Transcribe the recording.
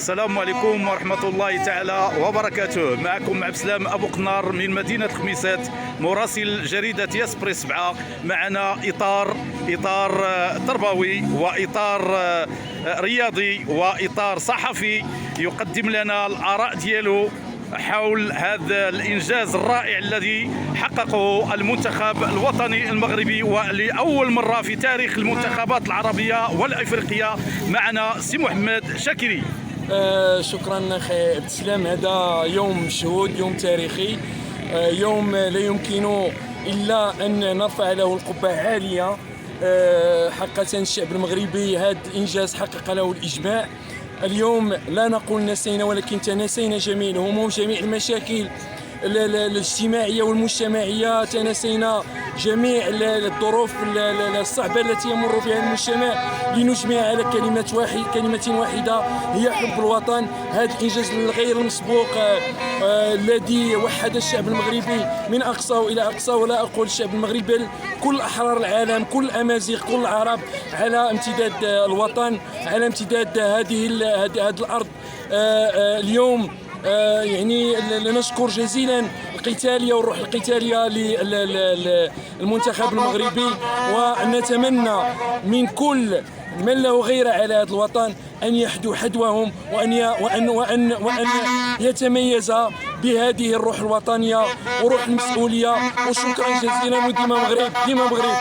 السلام عليكم ورحمة الله تعالى وبركاته. معكم عبد السلام أبو قنار من مدينة خميسات، مراسل جريدة ياسبري 7. معنا إطار تربوي وإطار رياضي وإطار صحفي يقدم لنا الآراء ديالو حول هذا الإنجاز الرائع الذي حققه المنتخب الوطني المغربي، ولأول مرة في تاريخ المنتخبات العربية والأفريقية. معنا سي محمد شاكري. شكرا اخي عبد السلام. هذا يوم مشهود، يوم تاريخي، يوم لا يمكن الا ان نرفع له القبعه عاليه. حقا الشعب المغربي هذا الانجاز حقق له الاجماع. اليوم لا نقول نسينا، ولكن تناسينا جميع الهموم، جميع المشاكل الاجتماعيه والمجتمعيه، تناسينا جميع الظروف الصعبه التي يمر بها المجتمع لنجمع على كلمه واحده هي حب الوطن. هذا الانجاز الغير مسبوق الذي وحد الشعب المغربي من اقصاه الى اقصاه، ولا اقول الشعب المغربي بل كل احرار العالم، كل الامازيغ، كل العرب، على امتداد الوطن، على امتداد هذه الارض. اليوم يعني نشكر جزيلا القتاليه والروح القتاليه للمنتخب المغربي، ونتمنى من كل من له غيره على هذا الوطن ان يحدوا حدوهم وان يتميز بهذه الروح الوطنيه وروح المسؤوليه. وشكرا جزيلا، وديما مغرب ديما مغرب.